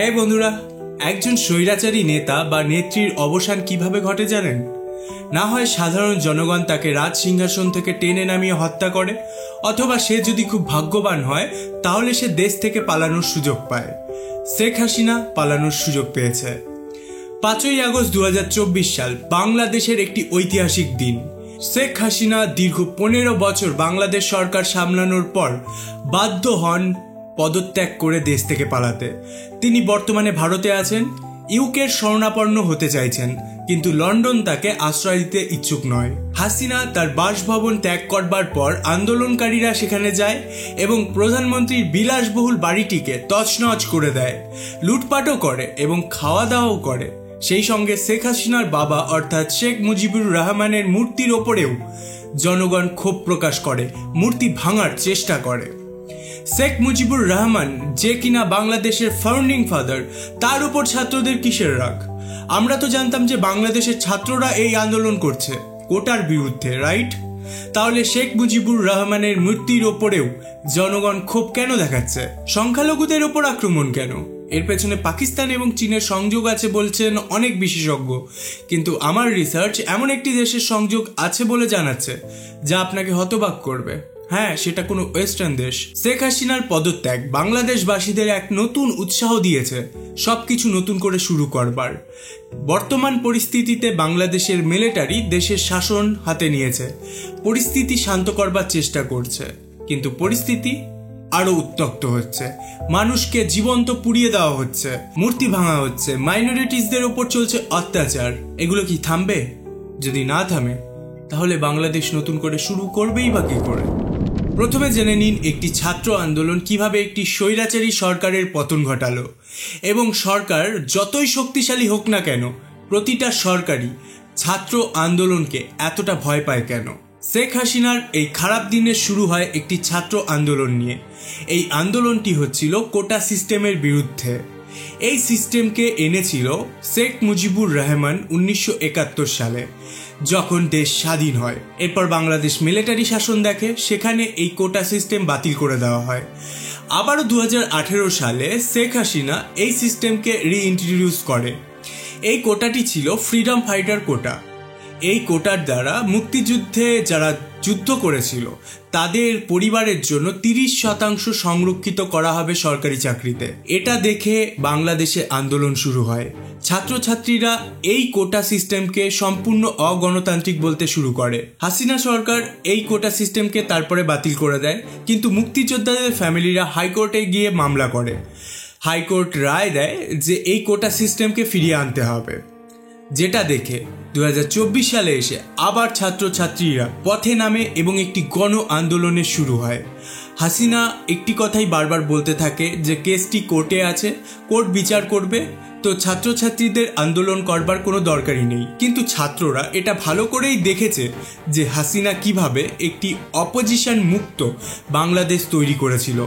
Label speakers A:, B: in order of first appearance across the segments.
A: এই বন্ধুরা, একজন স্বৈরাচারী নেতা বা নেত্রীর অবসান কিভাবে ঘটে জানেন? না হয় সাধারণ জনগণ তাকে রাজ সিংহাসন থেকে টেনে নামিয়ে হত্যা করে, অথবা সে যদি খুব ভাগ্যবান হয় তাহলে সে দেশ থেকে পালানোর সুযোগ পায়। শেখ হাসিনা পালানোর সুযোগ পেয়েছে। 5ই আগস্ট 2024 সাল বাংলাদেশের একটি ঐতিহাসিক দিন। শেখ হাসিনা দীর্ঘ 15 বছর বাংলাদেশ সরকার সামলানোর পর বাধ্য হন পদত্যাগ করে দেশ থেকে পালাতে। তিনি বর্তমানে ভারতে আছেন, ইউকের শরণাপন্ন হতে চাইছেন, কিন্তু লন্ডন তাকে আশ্রয় দিতে ইচ্ছুক নয়। হাসিনা তার বাসভবন ত্যাগ করবার পর আন্দোলনকারীরা সেখানে যায় এবং প্রধানমন্ত্রীর বিলাসবহুল বাড়িটিকে তছনছ করে দেয়, লুটপাটও করে এবং খাওয়া দাওয়াও করে। সেই সঙ্গে শেখ হাসিনার বাবা অর্থাৎ শেখ মুজিবুর রহমানের মূর্তির ওপরেও জনগণ ক্ষোভ প্রকাশ করে, মূর্তি ভাঙার চেষ্টা করে। শেখ মুজিবুর রহমান, যে কিনা বাংলাদেশের ফাউন্ডিং ফাদার, তার উপর ছাত্রদের কিসের রাগ? আমরা তো জানতাম যে বাংলাদেশের ছাত্ররা এই আন্দোলন করছে কোটার বিরুদ্ধে, রাইট? তাহলে শেখ মুজিবুর রহমানের মূর্তির ওপরেও জনগণ ক্ষোভ কেন দেখাচ্ছে? সংখ্যালঘুদের ওপর আক্রমণ কেন? এর পেছনে পাকিস্তান এবং চীনের সংযোগ আছে বলছেন অনেক বিশেষজ্ঞ, কিন্তু আমার রিসার্চ এমন একটি দেশের সংযোগ আছে বলে জানাচ্ছে যা আপনাকে হতবাক করবে। হ্যাঁ, সেটা কোনো ওয়েস্টার্ন দেশ। শেখ হাসিনার পদত্যাগ বাংলাদেশবাসীদের এক নতুন উৎসাহ দিয়েছে সবকিছু নতুন করে শুরু করবার। বর্তমান পরিস্থিতিতে বাংলাদেশের মিলিটারি দেশের শাসন হাতে নিয়েছে, পরিস্থিতি শান্ত করবার চেষ্টা করছে, কিন্তু পরিস্থিতি আরো উত্তপ্ত হচ্ছে। মানুষকে জীবন্ত পুড়িয়ে দেওয়া হচ্ছে, মূর্তি ভাঙা হচ্ছে, মাইনরিটিসদের ওপর চলছে অত্যাচার। এগুলো কি থামবে? যদি না থামে তাহলে বাংলাদেশ নতুন করে শুরু করবেই বা কি করে? প্রথমে জেনে নিন একটি ছাত্র আন্দোলন কিভাবে একটি স্বৈরাচারী সরকারের পতন ঘটালো, এবং সরকার যতই শক্তিশালী হোক না কেন প্রতিটা সরকারই ছাত্র আন্দোলনকে এতটা ভয় পায় কেন। শেখ হাসিনার এই খারাপ দিনের শুরু হয় একটি ছাত্র আন্দোলন নিয়ে। এই আন্দোলনটি হচ্ছিল কোটা সিস্টেমের বিরুদ্ধে। এই সিস্টেমকে এনেছিল শেখ মুজিবুর রহমান 1971 সালে, যখন দেশ স্বাধীন হয়। এরপর বাংলাদেশ মিলিটারি শাসন দেখে, সেখানে এই কোটা সিস্টেম বাতিল করে দেওয়া হয়। আবারও 2018 সালে শেখ হাসিনা এই সিস্টেমকে রিইন্ট্রোডিউস করে। এই কোটাটি ছিল ফ্রিডম ফাইটার কোটা। এই কোটার দ্বারা মুক্তিযুদ্ধে যারা যুদ্ধ করেছিল তাদের পরিবারের জন্য 30% সংরক্ষিত করা হবে সরকারি চাকরিতে। এটা দেখে বাংলাদেশে আন্দোলন শুরু হয়। ছাত্রছাত্রীরা এই কোটা সিস্টেমকে সম্পূর্ণ অগণতান্ত্রিক বলতে শুরু করে। হাসিনা সরকার এই কোটা সিস্টেমকে তারপরে বাতিল করে দেয়, কিন্তু মুক্তিযোদ্ধাদের ফ্যামিলিরা হাইকোর্টে গিয়ে মামলা করে। হাইকোর্ট রায় দেয় যে এই কোটা সিস্টেমকে ফিরিয়ে আনতে হবে, যেটা দেখে 2024 সালে এসে আবার ছাত্রছাত্রীরা পথে নামে এবং একটি গণ আন্দোলনের শুরু হয়। হাসিনা একটি কথাই বারবার বলতে থাকে যে কেসটি কোর্টে আছে, কোর্ট বিচার করবে, তো ছাত্রছাত্রীদের আন্দোলন করবার কোনো দরকারই নেই। কিন্তু ছাত্ররা এটা ভালো করেই দেখেছে যে হাসিনা কিভাবে একটি অপোজিশন মুক্ত বাংলাদেশ তৈরি করেছিল।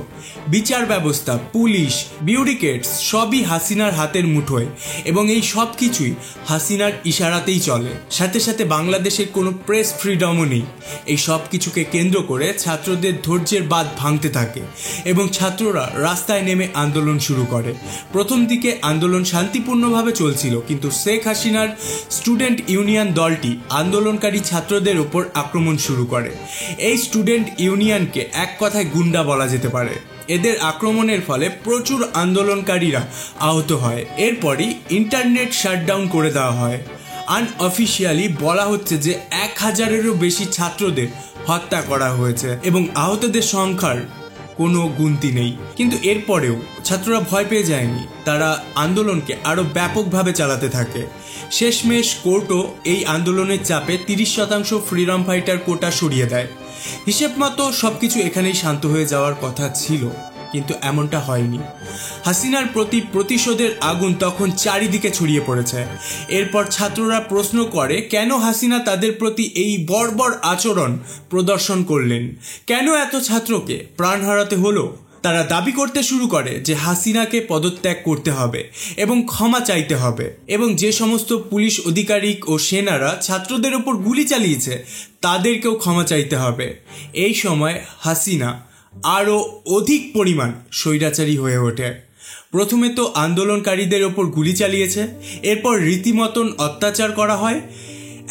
A: বিচার ব্যবস্থা, পুলিশ, বিউরিকেটস সবই হাসিনার হাতের মুঠোয়, এবং এই সব কিছুই হাসিনার ইশারাতেই চলে। সাথে সাথে বাংলাদেশের কোনো প্রেস ফ্রিডমও নেই। এই সব কিছুকে কেন্দ্র করে ছাত্রদের ধৈর্যের বাঁধ ভাঙতে থাকে এবং ছাত্ররা রাস্তায় নেমে আন্দোলন শুরু করে। প্রথম দিকে আন্দোলন শান্তিপূর্ণভাবে চলছিল, কিন্তু শেখ হাসিনার স্টুডেন্ট ইউনিয়ন দলটি আন্দোলনকারী ছাত্রদের উপর আক্রমণ শুরু করে। এই স্টুডেন্ট ইউনিয়নকে এক কথায় গুন্ডা বলা যেতে পারে। এদের আক্রমণের ফলে প্রচুর আন্দোলনকারীরা আহত হয়। এরপরই ইন্টারনেট শাটডাউন করে দেওয়া হয়। আনঅফিশিয়ালি বলা হচ্ছে যে 1000-এরও বেশি ছাত্রদের হত্যা করা হয়েছে এবং আহতদের সংখ্যার কোনো গুনতি নেই। কিন্তু এরপরেও ছাত্ররা ভয় পেয়ে যায়নি, তারা আন্দোলনকে আরও ব্যাপকভাবে চালাতে থাকে। শেষমেশ কোর্টও এই আন্দোলনের চাপে 30% ফ্রিডম ফাইটার কোটা সরিয়ে দেয়। হিসেব মতো সবকিছু এখানেই শান্ত হয়ে যাওয়ার কথা ছিল, কিন্তু এমনটা হয়নি। হাসিনার প্রতি প্রতিশোধের আগুন তখন চারিদিকে ছড়িয়ে পড়েছে। এরপর ছাত্ররা প্রশ্ন করে কেন হাসিনা তাদের প্রতি এই বর্বর আচরণ প্রদর্শন করলেন, কেন এত ছাত্রকে প্রাণ হারাতে হলো। তারা দাবি করতে শুরু করে যে হাসিনাকে পদত্যাগ করতে হবে এবং ক্ষমা চাইতে হবে, এবং যে সমস্ত পুলিশ আধিকারিক ও সেনারা ছাত্রদের ওপর গুলি চালিয়েছে তাদেরকেও ক্ষমা চাইতে হবে। এই সময় হাসিনা আরও অধিক পরিমাণ স্বৈরাচারী হয়ে ওঠে। প্রথমে তো আন্দোলনকারীদের ওপর গুলি চালিয়েছে, এরপর রীতিমতন অত্যাচার করা হয়,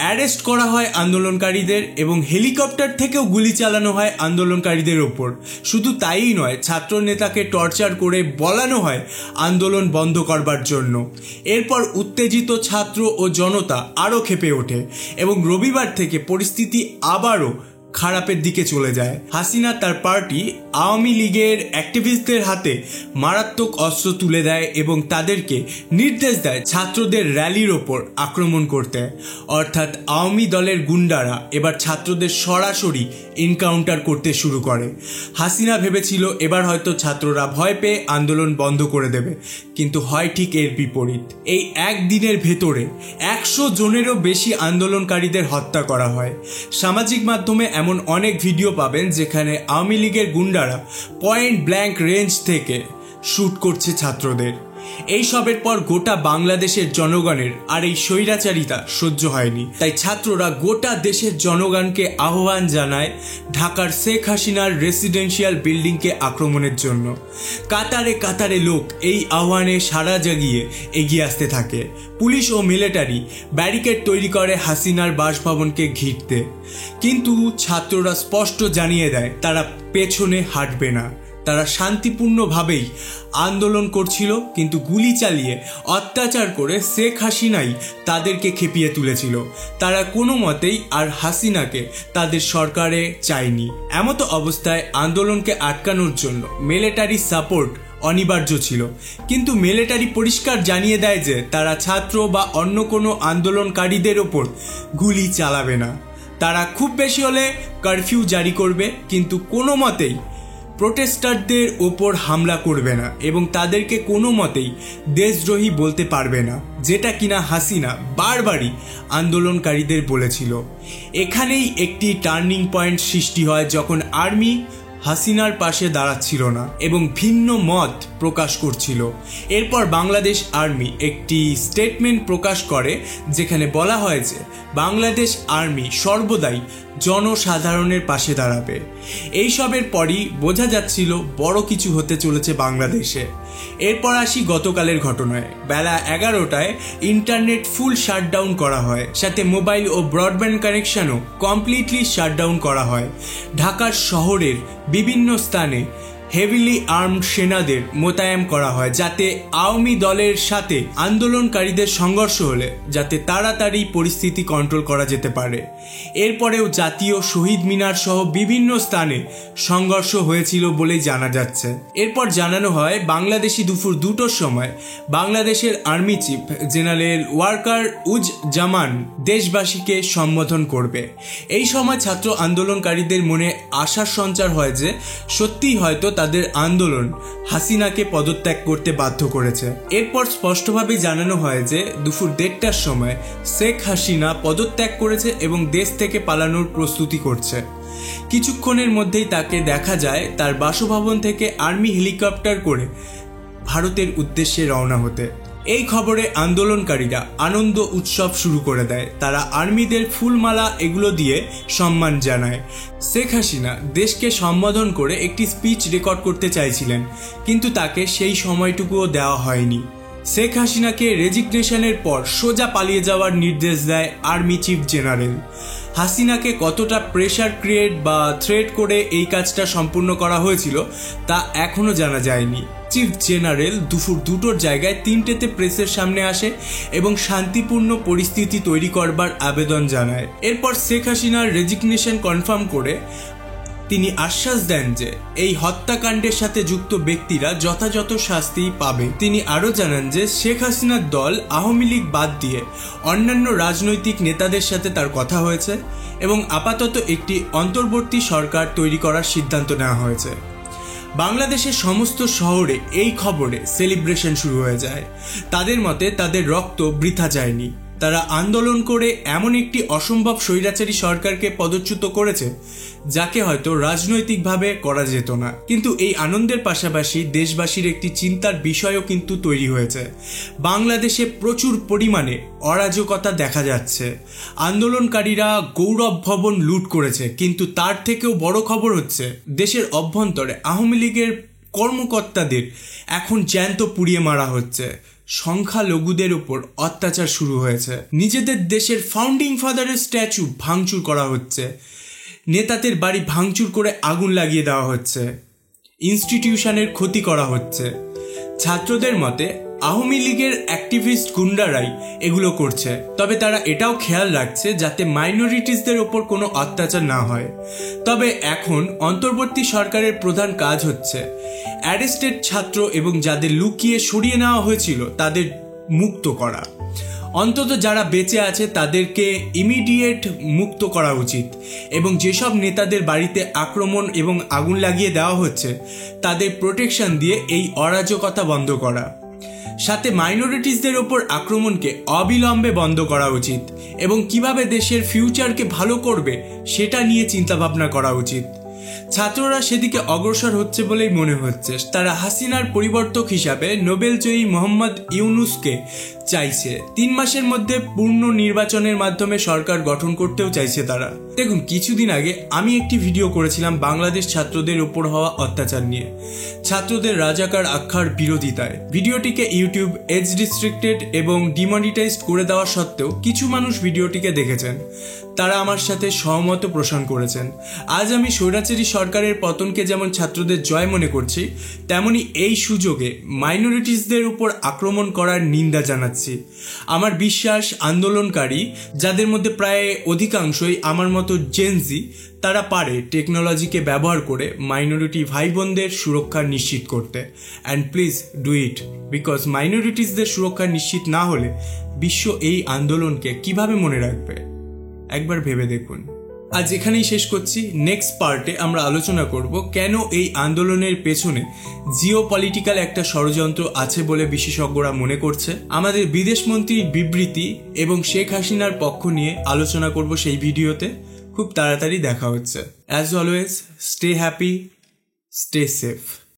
A: অ্যারেস্ট করা হয় আন্দোলনকারীদের এবং হেলিকপ্টার থেকেও গুলি চালানো হয় আন্দোলনকারীদের ওপর। শুধু তাই নয়, ছাত্র নেতাকে টর্চার করে বলানো হয় আন্দোলন বন্ধ করবার জন্য। এরপর উত্তেজিত ছাত্র ও জনতা আরও ক্ষেপে ওঠে এবং রবিবার থেকে পরিস্থিতি আবারও খারাপের দিকে চলে যায়। হাসিনা তার পার্টি আওয়ামী লীগের অ্যাক্টিভিস্টদের হাতে মারাত্মক অস্ত্র তুলে দেয় এবং তাদেরকে নির্দেশ দেয় ছাত্রদের র্যালির ওপর আক্রমণ করতে। অর্থাৎ আওয়ামী দলের গুন্ডারা এবার ছাত্রদের সরাসরি এনকাউন্টার করতে শুরু করে। হাসিনা ভেবেছিল এবার হয়তো ছাত্ররা ভয় পেয়ে আন্দোলন বন্ধ করে দেবে, কিন্তু হয় ঠিক এর বিপরীত। এই একদিনের ভেতরে 100 জনেরও বেশি আন্দোলনকারীদের হত্যা করা হয়। সামাজিক মাধ্যমে এমন অনেক ভিডিও পাবেন যেখানে আওয়ামী লীগের গুন্ডারা পয়েন্ট ব্ল্যাঙ্ক রেঞ্জ থেকে শুট করছে ছাত্রদের। এই সবের পর গোটা বাংলাদেশের জনগণের আর এই স্বৈরাচারিতা সহ্য হয়নি, তাই ছাত্ররা গোটা দেশের জনগণকে আহ্বান জানায় ঢাকার শেখ হাসিনার রেসিডেন্সিয়াল বিল্ডিংকে আক্রমণের জন্য। কাতারে কাতারে লোক এই আহ্বানে সাড়া জাগিয়ে এগিয়ে আসতে থাকে। পুলিশ ও মিলিটারি ব্যারিকেড তৈরি করে হাসিনার বাসভবনকে ঘিরতে, কিন্তু ছাত্ররা স্পষ্ট জানিয়ে দেয় তারা পেছনে হাঁটবে না। তারা শান্তিপূর্ণভাবেই আন্দোলন করছিল, কিন্তু গুলি চালিয়ে অত্যাচার করে শেখ হাসিনাই তাদেরকে খেপিয়ে তুলেছিল। তারা কোনো মতেই আর হাসিনাকে তাদের সরকারে চায়নি। এমতো অবস্থায় আন্দোলনকে আটকানোর জন্য মিলিটারি সাপোর্ট অনিবার্য ছিল, কিন্তু মিলিটারি পরিষ্কার জানিয়ে দেয় যে তারা ছাত্র বা অন্য কোনো আন্দোলনকারীদের ওপর গুলি চালাবে না। তারা খুব বেশি হলে কারফিউ জারি করবে, কিন্তু কোনো মতেই প্রোটেস্টারদের ওপর হামলা করবে না এবং তাদেরকে কোনো মতেই দেশদ্রোহী বলতে পারবে না, যেটা কিনা হাসিনা বারবারই আন্দোলনকারীদের বলেছিল। এখানেই একটি টার্নিং পয়েন্ট সৃষ্টি হয় যখন আর্মি হাসিনার পাশে দাঁড়াচ্ছিল না এবং ভিন্ন মত প্রকাশ করছিল। এরপর বাংলাদেশ আর্মি একটি স্টেটমেন্ট প্রকাশ করে যেখানে বলা হয় যে বাংলাদেশ আর্মি সর্বদাই জনসাধারণের পাশে দাঁড়াবে। এইসবের পরই বোঝা যাচ্ছিল বড় কিছু হতে চলেছে বাংলাদেশে। এরপর আসি গতকালের ঘটনায়। বেলা 11টায় ইন্টারনেট ফুল শাটডাউন করা হয়, সাথে মোবাইল ও ব্রডব্যান্ড কানেকশনও কমপ্লিটলি শাটডাউন করা হয়। ঢাকার শহরের বিভিন্ন স্থানে হেভিলি আর্মড সেনাদের মোতায়েন করা হয়, যাতে আওয়ামী দলের সাথে আন্দোলনকারীদের সংঘর্ষ হলে যাতে তাড়াতাড়ি পরিস্থিতি কন্ট্রোল করা যেতে পারে। এরপরেও জাতীয় শহীদ মিনার সহ বিভিন্ন স্থানে সংঘর্ষ হয়েছিল বলেই জানা যাচ্ছে। এরপর জানানো হয় বাংলাদেশি দুপুর 2টোর সময় বাংলাদেশের আর্মি চিফ জেনারেল ওয়াকার উজ জামান দেশবাসীকে সম্বোধন করবে। এই সময় ছাত্র আন্দোলনকারীদের মনে আশার সঞ্চার হয় যে সত্যিই হয়তো তাদের আন্দোলন হাসিনাকে পদত্যাগ করতে বাধ্য করেছে। এরপর স্পষ্টভাবে জানানো হয় যে দুপুর 1:30টার সময় শেখ হাসিনা পদত্যাগ করেছে এবং দেশ থেকে পালানোর প্রস্তুতি করছে। কিছুক্ষণের মধ্যেই তাকে দেখা যায় তার বাসভবন থেকে আর্মি হেলিকপ্টার করে ভারতের উদ্দেশ্যে রওনা হতে। এই খবরে আন্দোলনকারীরা আনন্দ উৎসব শুরু করে দেয়। তারা আর্মিদের ফুলমালা এগুলো দিয়ে সম্মান জানায়। শেখ হাসিনা দেশকে সম্বোধন করে একটি স্পিচ রেকর্ড করতে চাইছিলেন, কিন্তু তাকে সেই সময়টুকুও দেওয়া হয়নি। শেখ হাসিনাকে রেজিগনেশনের পর সোজা পালিয়ে যাওয়ার নির্দেশ দেয় আর্মি চিফ জেনারেল। হাসিনাকে কতটা প্রেশার ক্রিয়েট বা থ্রেট করে এই কাজটা সম্পূর্ণ করা হয়েছিল তা এখনো জানা যায়নি। চিফ জেনারেল দুপুর 2টোর জায়গায় 3টেতে প্রেসের সামনে আসে এবং শান্তিপূর্ণ পরিস্থিতি তৈরি করবার আবেদন জানায়। এরপর শেখ হাসিনার রেজিগনেশন কনফার্ম করে তিনি আশ্বাস দেন যে এই হত্যাকাণ্ডের সাথে যুক্ত ব্যক্তিরা যথাযথ শাস্তি পাবে। তিনি আরও জানান যে শেখ হাসিনার দল আওয়ামী লীগ বাদ দিয়ে অন্যান্য রাজনৈতিক নেতাদের সাথে তার কথা হয়েছে এবং আপাতত একটি অন্তর্বর্তী সরকার তৈরি করার সিদ্ধান্ত নেওয়া হয়েছে। বাংলাদেশের সমস্ত শহরে এই খবরে সেলিব্রেশন শুরু হয়ে যায়। তাদের মতে তাদের রক্ত বৃথা যায়নি। তারা আন্দোলন করে এমন একটি অসম্ভব স্বৈরাচারী সরকারকে পদচ্যুত করেছে যাকে হয়তো রাজনৈতিকভাবে করা যেত না। কিন্তু এই আনন্দের পাশাপাশি দেশবাসীর একটি চিন্তার বিষয়ও কিন্তু তৈরি হয়েছে। বাংলাদেশে প্রচুর পরিমাণে অরাজকতা দেখা যাচ্ছে। আন্দোলনকারীরা গৌরব ভবন লুট করেছে, কিন্তু তার থেকেও বড় খবর হচ্ছে দেশের অভ্যন্তরে আওয়ামী লীগের কর্মকর্তাদের এখন জ্যান্ত পুড়িয়ে মারা হচ্ছে, সংখ্যালঘুদের উপর অত্যাচার শুরু হয়েছে, নিজেদের দেশের ফাউন্ডিং ফাদারের স্ট্যাচু ভাঙচুর করা হচ্ছে, নেতাদের বাড়ি ভাঙচুর করে আগুন লাগিয়ে দেওয়া হচ্ছে, ইনস্টিটিউশনের ক্ষতি করা হচ্ছে। ছাত্রদের মতে আওয়ামী লীগের অ্যাক্টিভিস্ট গুন্ডারাই এগুলো করছে, তবে তারা এটাও খেয়াল রাখছে যাতে মাইনরিটিসদের ওপর কোনো অত্যাচার না হয়। তবে এখন অন্তর্বর্তী সরকারের প্রধান কাজ হচ্ছে অ্যারেস্টেড ছাত্র এবং যাদের লুকিয়ে সরিয়ে নেওয়া হয়েছিল তাদের মুক্ত করা। অন্তত যারা বেঁচে আছে তাদেরকে ইমিডিয়েট মুক্ত করা উচিত, এবং যেসব নেতাদের বাড়িতে আক্রমণ এবং আগুন লাগিয়ে দেওয়া হচ্ছে তাদের প্রোটেকশন দিয়ে এই অরাজকতা বন্ধ করা। সাথে মাইনরিটিসদের ওপর আক্রমণকে অবিলম্বে বন্ধ করা উচিত এবং কিভাবে দেশের ফিউচারকে ভালো করবে সেটা নিয়ে চিন্তাভাবনা করা উচিত। ছাত্ররা সেদিকে অগ্রসর হচ্ছে বলেই মনে হচ্ছে। তারা হাসিনার পরিবর্তক হিসাবে নোবেলজয়ী মোহাম্মদ ইউনূসকে চাইছে। 3 মাসের মধ্যে পূর্ণ নির্বাচনের মাধ্যমে সরকার গঠন করতেও চাইছে তারা। দেখুন, কিছুদিন আগে আমি একটি ভিডিও করেছিলাম বাংলাদেশ ছাত্রদের উপর হওয়া অত্যাচার নিয়ে, ছাত্রদের রাজাকার আখ্যার বিরোধিতায়। ভিডিওটিকে ইউটিউব এজ রিস্ট্রিক্টেড এবং ডিমনিটাইজড করে দেওয়া সত্ত্বেও কিছু মানুষ ভিডিওটিকে দেখেছেন, তারা আমার সাথে সহমত পোষণ করেছেন। আজ আমি স্বৈরাচারী সরকারের পতনকে যেমন ছাত্রদের জয় মনে করছি, তেমনি এই সুযোগে মাইনরিটিসদের উপর আক্রমণ করার নিন্দা জানাচ্ছি। আমার বিশ্বাস আন্দোলনকারী, যাদের মধ্যে প্রায় অধিকাংশই আমার মতো জেনজি, তারা পারে টেকনোলজিকে ব্যবহার করে মাইনরিটি ভাই বোনদের সুরক্ষা নিশ্চিত করতে। And please do it, because মাইনরিটিসদের সুরক্ষা নিশ্চিত না হলে বিশ্ব এই আন্দোলনকে কিভাবে মনে রাখবে? একবার ভেবে দেখুন। আজ এখানেই শেষ করছি। নেক্সট পার্টে আমরা আলোচনা করব কেন এই আন্দোলনের পেছনে জিওপলিটিক্যাল একটা ষড়যন্ত্র আছে বলে বিশেষজ্ঞরা মনে করছে। আমাদের বিদেশমন্ত্রীর বিবৃতি এবং শেখ হাসিনার পক্ষ নিয়ে আলোচনা করব সেই ভিডিওতে। খুব তাড়াতাড়ি দেখা হচ্ছে। As always, stay happy, stay safe.